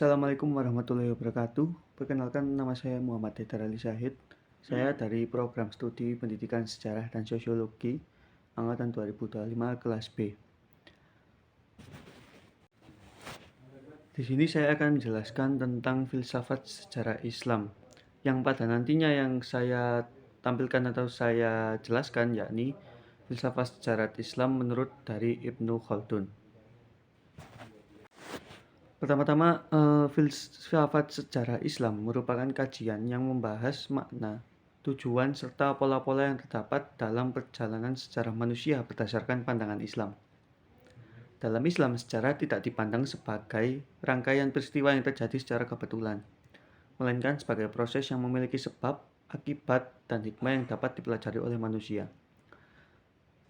Assalamualaikum warahmatullahi wabarakatuh. Perkenalkan, nama saya Muhammad Haidar Ali Syahid. Saya dari program studi Pendidikan Sejarah dan Sosiologi angkatan 2025 kelas B. Di sini saya akan menjelaskan tentang filsafat sejarah Islam yang pada nantinya yang saya tampilkan atau saya jelaskan yakni filsafat sejarah Islam menurut dari Ibnu Khaldun. Pertama-tama, filsafat sejarah Islam merupakan kajian yang membahas makna, tujuan, serta pola-pola yang terdapat dalam perjalanan sejarah manusia berdasarkan pandangan Islam. Dalam Islam, sejarah tidak dipandang sebagai rangkaian peristiwa yang terjadi secara kebetulan, melainkan sebagai proses yang memiliki sebab, akibat, dan hikmah yang dapat dipelajari oleh manusia.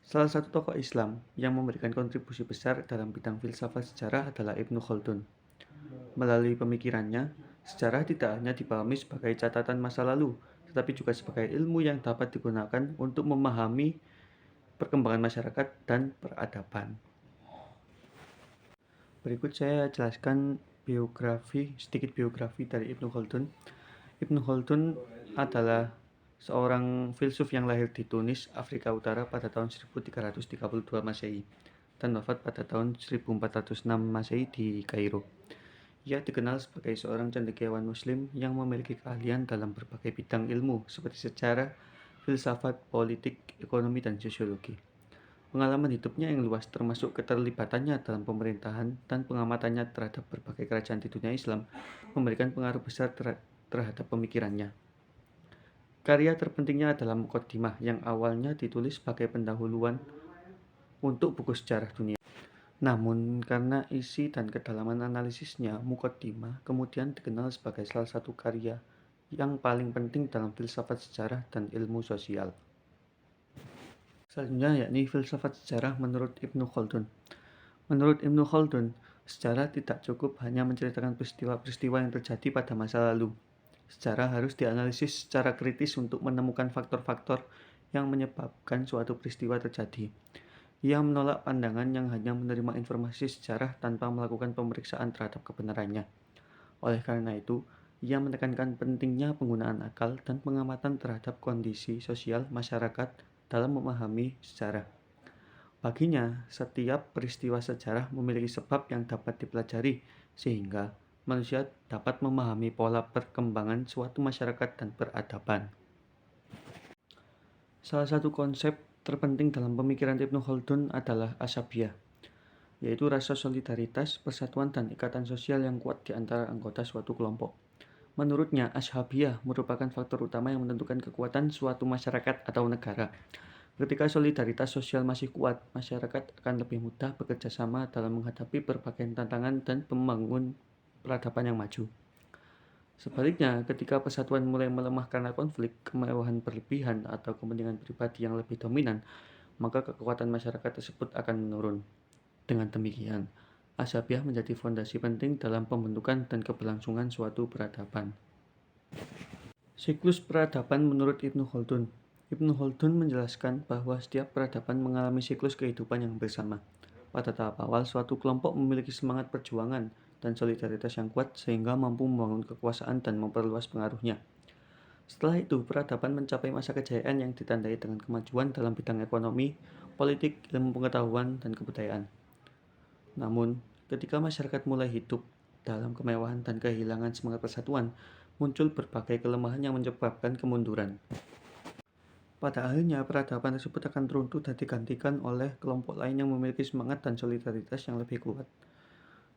Salah satu tokoh Islam yang memberikan kontribusi besar dalam bidang filsafat sejarah adalah Ibnu Khaldun. Melalui pemikirannya, sejarah tidak hanya dipahami sebagai catatan masa lalu, tetapi juga sebagai ilmu yang dapat digunakan untuk memahami perkembangan masyarakat dan peradaban. Berikut saya jelaskan sedikit biografi dari Ibnu Khaldun. Ibnu Khaldun adalah seorang filsuf yang lahir di Tunis, Afrika Utara pada tahun 1332 Masehi dan wafat pada tahun 1406 Masehi di Kairo. Ia dikenal sebagai seorang cendekiawan Muslim yang memiliki keahlian dalam berbagai bidang ilmu seperti sejarah, filsafat, politik, ekonomi, dan sosiologi. Pengalaman hidupnya yang luas termasuk keterlibatannya dalam pemerintahan dan pengamatannya terhadap berbagai kerajaan di dunia Islam memberikan pengaruh besar terhadap pemikirannya. Karya terpentingnya adalah Muqaddimah yang awalnya ditulis sebagai pendahuluan untuk buku sejarah dunia. Namun, karena isi dan kedalaman analisisnya, Muqaddimah kemudian dikenal sebagai salah satu karya yang paling penting dalam filsafat sejarah dan ilmu sosial. Selanjutnya yakni filsafat sejarah menurut Ibnu Khaldun. Menurut Ibnu Khaldun, sejarah tidak cukup hanya menceritakan peristiwa-peristiwa yang terjadi pada masa lalu. Sejarah harus dianalisis secara kritis untuk menemukan faktor-faktor yang menyebabkan suatu peristiwa terjadi. Ia menolak pandangan yang hanya menerima informasi sejarah tanpa melakukan pemeriksaan terhadap kebenarannya. Oleh karena itu, ia menekankan pentingnya penggunaan akal dan pengamatan terhadap kondisi sosial masyarakat dalam memahami sejarah. Baginya, setiap peristiwa sejarah memiliki sebab yang dapat dipelajari, sehingga manusia dapat memahami pola perkembangan suatu masyarakat dan peradaban. Salah satu konsep terpenting dalam pemikiran Ibnu Khaldun adalah asabiyah, yaitu rasa solidaritas, persatuan, dan ikatan sosial yang kuat di antara anggota suatu kelompok. Menurutnya, ashabiyah merupakan faktor utama yang menentukan kekuatan suatu masyarakat atau negara. Ketika solidaritas sosial masih kuat, masyarakat akan lebih mudah bekerja sama dalam menghadapi berbagai tantangan dan membangun peradaban yang maju. Sebaliknya, ketika persatuan mulai melemah karena konflik, kemewahan berlebihan, atau kepentingan pribadi yang lebih dominan, maka kekuatan masyarakat tersebut akan menurun. Dengan demikian, asabiyah menjadi fondasi penting dalam pembentukan dan keberlangsungan suatu peradaban. Siklus peradaban menurut Ibnu Khaldun. Ibnu Khaldun menjelaskan bahwa setiap peradaban mengalami siklus kehidupan yang bersama. Pada tahap awal, suatu kelompok memiliki semangat perjuangan dan solidaritas yang kuat sehingga mampu membangun kekuasaan dan memperluas pengaruhnya. Setelah itu, peradaban mencapai masa kejayaan yang ditandai dengan kemajuan dalam bidang ekonomi, politik, ilmu pengetahuan, dan kebudayaan. Namun, ketika masyarakat mulai hidup dalam kemewahan dan kehilangan semangat persatuan, muncul berbagai kelemahan yang menyebabkan kemunduran. Pada akhirnya, peradaban tersebut akan runtuh dan digantikan oleh kelompok lain yang memiliki semangat dan solidaritas yang lebih kuat.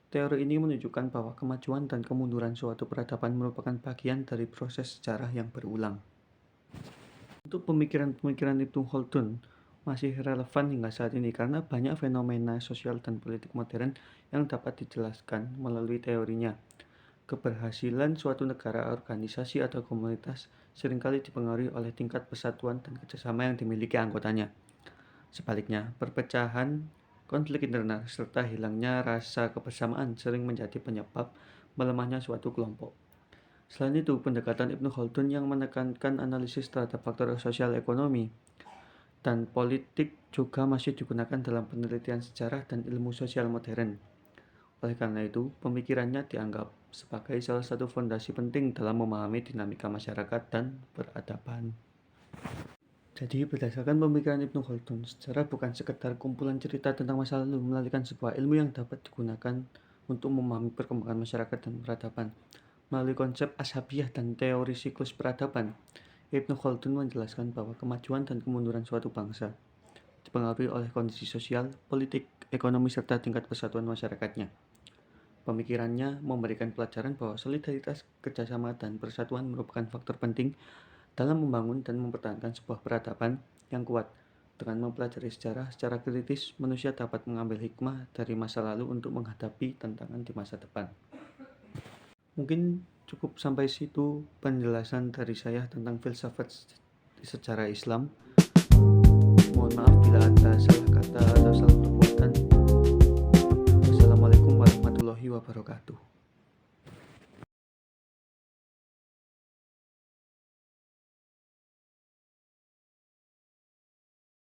Teori ini menunjukkan bahwa kemajuan dan kemunduran suatu peradaban merupakan bagian dari proses sejarah yang berulang. Untuk pemikiran-pemikiran Ibnu Khaldun masih relevan hingga saat ini karena banyak fenomena sosial dan politik modern yang dapat dijelaskan melalui teorinya. Keberhasilan suatu negara, organisasi, atau komunitas seringkali dipengaruhi oleh tingkat persatuan dan kerjasama yang dimiliki anggotanya. Sebaliknya, perpecahan, konflik internal, serta hilangnya rasa kebersamaan sering menjadi penyebab melemahnya suatu kelompok. Selain itu, pendekatan Ibnu Khaldun yang menekankan analisis terhadap faktor sosial ekonomi dan politik juga masih digunakan dalam penelitian sejarah dan ilmu sosial modern. Oleh karena itu, pemikirannya dianggap sebagai salah satu fondasi penting dalam memahami dinamika masyarakat dan peradaban. Jadi, berdasarkan pemikiran Ibnu Khaldun, sejarah bukan sekedar kumpulan cerita tentang masa lalu, melainkan sebuah ilmu yang dapat digunakan untuk memahami perkembangan masyarakat dan peradaban. Melalui konsep ashabiyah dan teori siklus peradaban, Ibnu Khaldun menjelaskan bahwa kemajuan dan kemunduran suatu bangsa dipengaruhi oleh kondisi sosial, politik, ekonomi, serta tingkat persatuan masyarakatnya. Pemikirannya memberikan pelajaran bahwa solidaritas, kerjasama, dan persatuan merupakan faktor penting dalam membangun dan mempertahankan sebuah peradaban yang kuat. Dengan mempelajari sejarah secara kritis, manusia dapat mengambil hikmah dari masa lalu untuk menghadapi tantangan di masa depan. Mungkin cukup sampai situ penjelasan dari saya tentang filsafat sejarah Islam. Mohon maaf bila ada salah kata atau salah perbuatan. Wassalamualaikum warahmatullahi wabarakatuh.